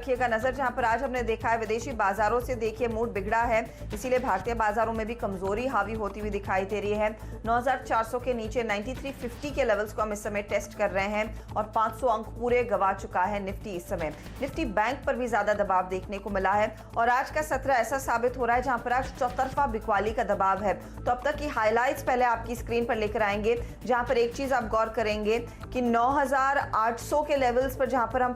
रखिएगा नजर, जहां पर आज हमने देखा है विदेशी बाजारों से देखिए मूड बिगड़ा है, इसीलिए भारतीय बाजारों में भी कमजोरी हावी होती हुई दिखाई दे रही है। 9400 के नीचे 9350 के लेवल्स को हम इस समय टेस्ट कर रहे हैं और 500 अंक पूरे गवा चुका है निफ्टी। इस समय निफ्टी बैंक पर भी ज्यादा दबाव देखने को मिला है और आज का सत्र ऐसा साबित हो रहा है जहां पर आज चौतरफा बिकवाली का दबाव है। तो अब तक की हाईलाइट्स पहले आपकी स्क्रीन पर लेकर आएंगे, जहां पर एक चीज आप गौर करेंगे कि 9800 के लेवल्स पर जहां पर हम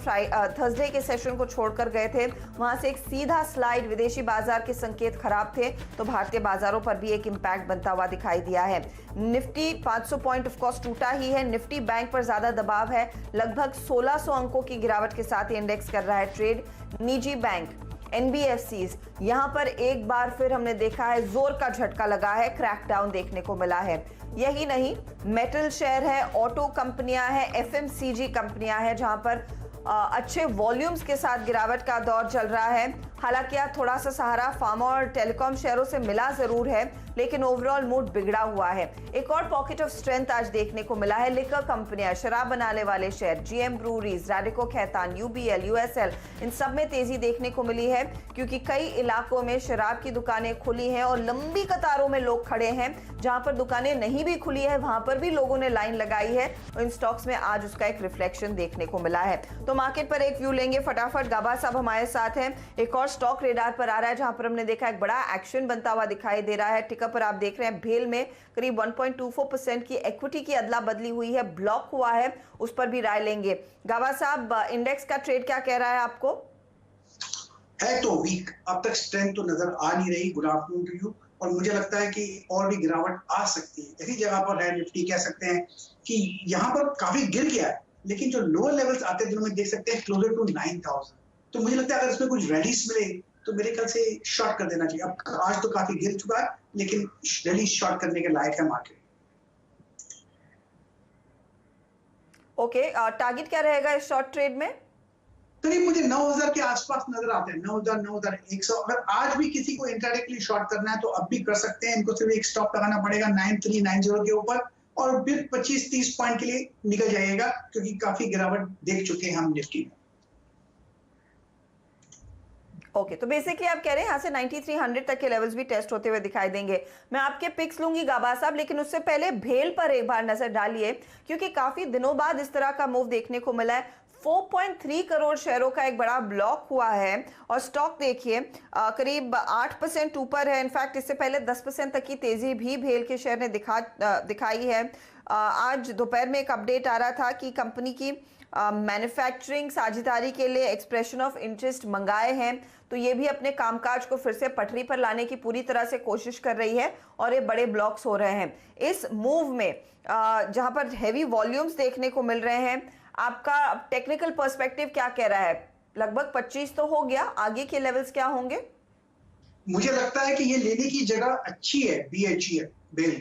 थर्सडे के सेशन को छोड़कर गए थे, वहां से एक सीधा स्लाइड विदेशी बाजार के संकेत खराब थे, तो भारतीय बाजारों पर भी एक इंपैक्ट बनता हुआ दिखाई दिया है। निफ्टी 500 पॉइंट ऑफ कोर्स टूटा ही है, निफ्टी बैंक पर ज्यादा दबाव है, लगभग 1600 अंकों की गिरावट के साथ इंडेक्स कर रहा है ट्रेड। निजी बैंक एनबीएफसीज, यहां पर एक बार फिर हमने देखा है जोर का झटका लगा है, क्रैकडाउन देखने को मिला है। यही नहीं, मेटल शेयर है, ऑटो कंपनियां हैं, एफएमसीजी कंपनियां हैं, जहां पर अच्छे वॉल्यूम्स के साथ गिरावट का दौर चल रहा है। हालांकि आज थोड़ा सा सहारा फार्मा और टेलीकॉम शेयरों से मिला जरूर है, लेकिन ओवरऑल मूड बिगड़ा हुआ है। एक और पॉकेट ऑफ स्ट्रेंथ आज देखने को मिला है, लिकर कंपनियां, शराब बनाने वाले share, GM breweries, Radico Khaitan, UBL, USL, इन सब में तेजी देखने को मिली है, क्योंकि कई इलाकों में शराब की दुकानें खुली हैं और लंबी कतारों में लोग खड़े हैं। जहां पर दुकानें नहीं भी खुली है वहां पर भी लोगों ने लाइन लगाई है और इन स्टॉक्स में आज उसका एक रिफ्लेक्शन देखने को मिला है। तो मार्केट पर एक व्यू लेंगे फटाफट। गाबा साहब हमारे साथ हैं, एक और स्टॉक रेडार पर आ रहा है जहां पर हमने देखा एक बड़ा एक्शन बनता हुआ दिखाई दे रहा है। टिकर पर आप देख रहे हैं भेल में करीब 1.24% की इक्विटी की अदला बदली हुई है, ब्लॉक हुआ है, उस पर भी राय लेंगे। गाबा साहब, इंडेक्स का ट्रेड क्या कह रहा है आपको? है तो वीक, अब तक स्ट्रेंथ तो नजर आ नहीं रही। Good afternoon to you. और मुझे लगता है कि और भी गिरावट आ सकती है। इसी जगह पर है निफ्टी, कह सकते हैं कि यहाँ पर काफी गिर गया है, लेकिन जो लोअर लेवल्स आते हैं जिन्होंने देख सकते हैं क्लोजर टू 9000। तो मुझे लगता है अगर इसमें कुछ रैलीज मिले तो मेरे ख्याल से शॉर्ट कर देना चाहिए। अब आज तो काफी गिर चुका है, लेकिन रैली शॉर्ट करने के लायक है मार्केट। ओके, टारगेट क्या रहेगा इस शॉर्ट ट्रेड में? करीब मुझे 9000 के आसपास नजर आते हैं, 9000 9100। अगर आज भी किसी को इंट्राडे शॉर्ट करना है तो अब भी कर सकते हैं। इनको सिर्फ एक स्टॉप लगाना पड़ेगा 9390 के ऊपर और फिर 25-30 पॉइंट के लिए निकल जाएगा, क्योंकि काफी गिरावट देख चुके हैं हम निफ्टी में। ओके, तो बेसिकली आप कह रहे हैं यहाँ से 9300 तक के लेवल्स भी टेस्ट होते हुए दिखाई देंगे। मैं आपके पिक्स लूंगी गाबा साहब, लेकिन उससे पहले भेल पर एक बार नजर डालिए, क्योंकि काफी दिनों बाद इस तरह का मूव देखने को मिला है। 4.3 करोड़ शेयरों का एक बड़ा ब्लॉक हुआ है और स्टॉक देखिए करीब 8% ऊपर है। इनफैक्ट इससे पहले 10% तक की तेजी भी भेल के शेयर ने दिखाई है। आज दोपहर में एक अपडेट आ रहा था कि कंपनी की मैन्युफैक्चरिंग साझेदारी के लिए एक्सप्रेशन ऑफ इंटरेस्ट मंगाए हैं, तो ये भी अपने कामकाज को फिर से पटरी पर लाने की पूरी तरह से कोशिश कर रही है और ये बड़े ब्लॉक्स हो रहे हैं इस मूव में। जहां पर हैवी वॉल्यूम्स देखने को मिल रहे हैं, आपका टेक्निकल पर्सपेक्टिव क्या कह रहा है? लगभग 25 तो हो गया, आगे के लेवल्स क्या होंगे? मुझे लगता है कि ये लेने की जगह अच्छी है बीएचईएल बेल,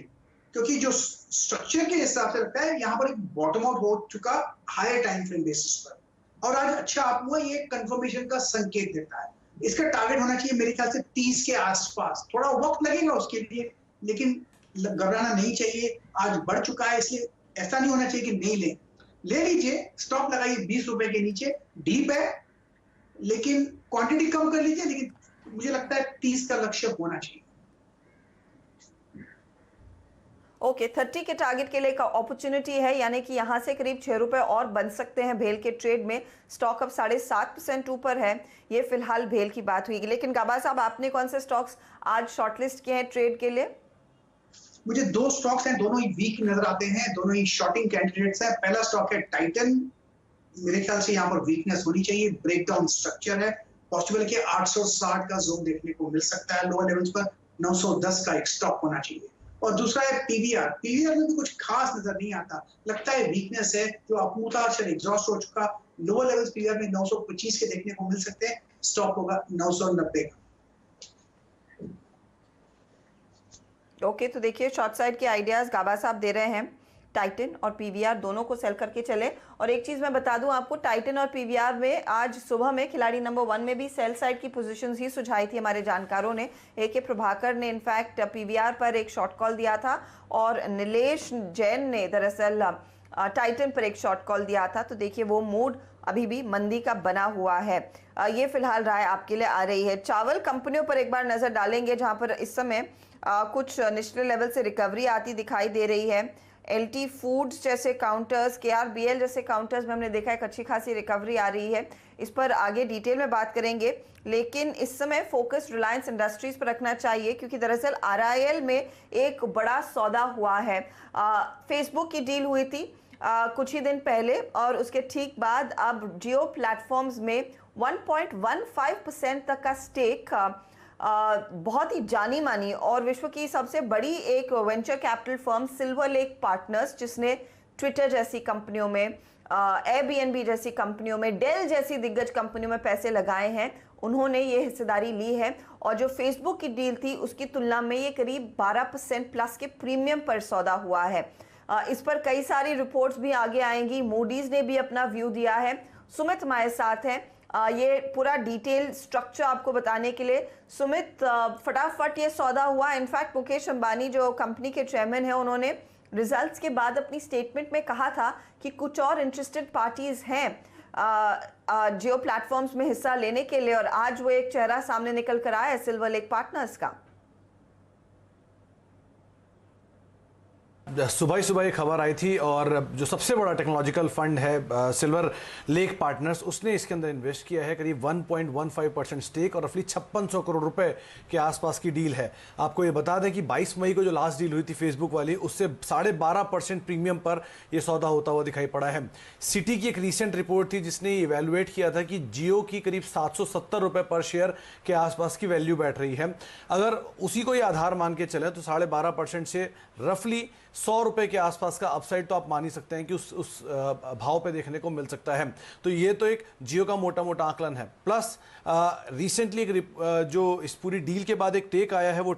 क्योंकि जो स्ट्रक्चर के हिसाब से लगता है यहाँ पर एक बॉटम आउट हो चुका हायर टाइम फ्रेम बेसिस पर, और आज अच्छा आप हुआ, ये कंफर्मेशन का संकेत देता है। इसका टारगेट होना चाहिए मेरे ख्याल से 30 के आसपास। थोड़ा वक्त लगेगा उसके लिए, लेकिन घबराना नहीं चाहिए। आज बढ़ चुका है, इसलिए ऐसा नहीं होना चाहिए कि नहीं ले लीजिए। स्टॉप लगाइए 20 रुपए के नीचे, डीप है, लेकिन क्वांटिटी कम कर लीजिए। लेकिन मुझे लगता है 30 का लक्ष्य होना चाहिए। ओके, 30 के टारगेट के लिए एक अपॉर्चुनिटी है, यानी कि यहां से करीब 6 रुपए और बन सकते हैं भेल के ट्रेड में। स्टॉक अब 7.5% ऊपर है। ये फिलहाल भेल की बात हुई, लेकिन गाबा साहब आपने कौन से स्टॉक्स आज शॉर्टलिस्ट किए हैं ट्रेड के लिए? मुझे 2 स्टॉक्स हैं, दोनों ही वीक नजर आते हैं, दोनों ही शॉर्टिंग कैंडिडेट्स हैं। पहला स्टॉक है टाइटन, मेरे ख्याल से यहाँ पर वीकनेस होनी चाहिए, ब्रेकडाउन स्ट्रक्चर है, पॉसिबल कि 860 का जोन देखने को मिल सकता है। लोअर लेवल्स पर 910 का एक स्टॉक होना चाहिए। और दूसरा है पीवीआर। पीवीआर में भी कुछ खास नजर नहीं आता, लगता है वीकनेस है, जो अपूर्ता एग्जॉस्ट हो चुका। लोअर लेवल्स पीवीआर में 925 के देखने को मिल सकते हैं, स्टॉक होगा 990 का। ओके, तो देखिए शॉर्ट साइड के आइडियाज गाबा साहब दे रहे हैं। टाइटन और पीवीआर दोनों को सेल करके चले। और एक चीज मैं बता दूं आपको, टाइटन और पीवीआर में आज सुबह में खिलाड़ी नंबर 1 में भी सेल साइड की पोजीशंस ही सुझाई थी हमारे जानकारों ने। ए प्रभाकर ने इनफैक्ट पीवीआर पर एक शॉर्ट कॉल दिया था और नीलेश जैन ने दरअसल टाइटन पर एक शॉर्ट कॉल दिया था। तो देखिए वो मूड अभी भी मंदी का बना हुआ है। ये फिलहाल राय आपके लिए आ रही है। चावल कंपनियों पर एक बार नजर डालेंगे, जहां पर इस समय कुछ निचले लेवल से रिकवरी आती दिखाई दे रही है। एलटी फूड्स जैसे काउंटर्स, केआरबीएल जैसे काउंटर्स में हमने देखा है अच्छी खासी रिकवरी आ रही है। इस पर आगे डिटेल में बात करेंगे, लेकिन इस समय फोकस रिलायंस इंडस्ट्रीज पर रखना चाहिए, क्योंकि दरअसल आरआईएल में एक बड़ा सौदा हुआ है। फेसबुक की डील हुई थी कुछ ही दिन पहले, और उसके ठीक बाद अब जियो प्लेटफॉर्म्स में 1.15% तक का स्टेक बहुत ही जानी मानी और विश्व की सबसे बड़ी एक venture capital firm silver lake partners, जिसने ट्विटर जैसी कंपनियों में, एयरबीएनबी जैसी कंपनियों में, डेल जैसी दिग्गज कंपनियों में पैसे लगाए हैं, उन्होंने ये हिस्सेदारी ली है। और जो फेसबुक की डील थी उसकी तुलना में ये करीब 12% प्लस के प्रीमियम पर सौदा हुआ है। इस पर कई सारी रिपोर्ट्स भी आगे आएंगी। मूडीज ने भी अपना व्यू दिया है। सुमित हमारे साथ हैं ये पूरा डिटेल स्ट्रक्चर आपको बताने के लिए। सुमित, फटाफट ये सौदा हुआ। इनफैक्ट मुकेश अंबानी जो कंपनी के चेयरमैन हैं, उन्होंने रिजल्ट्स के बाद अपनी स्टेटमेंट में कहा था कि कुछ और इंटरेस्टेड पार्टीज हैं जियो प्लेटफॉर्म्स में हिस्सा लेने के लिए, और आज वो एक चेहरा सामने निकल कर आया है सिल्वर लेक पार्टनर्स का। सुबह ही सुबह एक खबर आई थी, और जो सबसे बड़ा टेक्नोलॉजिकल फंड है सिल्वर लेक पार्टनर्स, उसने इसके अंदर इन्वेस्ट किया है करीब 1.15% स्टेक, और रफली 5600 करोड़ रुपए के आसपास की डील है। आपको ये बता दें कि 22 मई को जो लास्ट डील हुई थी फेसबुक वाली, उससे 12.5% प्रीमियम पर यह सौदा होता हुआ दिखाई पड़ा है। सिटी की एक रीसेंट रिपोर्ट थी जिसने इवेलुएट किया था कि जियो की करीब 770 रुपए पर शेयर के आसपास की वैल्यू बैठ रही है। अगर उसी को ये आधार मान के चले तो 12.5% से रफली 100 रुपए के आसपास का अपसाइड तो आप मान ही सकते हैं कि उस भाव पे देखने को मिल सकता है। तो ये तो एक जियो का मोटा मोटा आकलन है। प्लस रिसेंटली जो इस पूरी डील के बाद एक टेक आया है, वो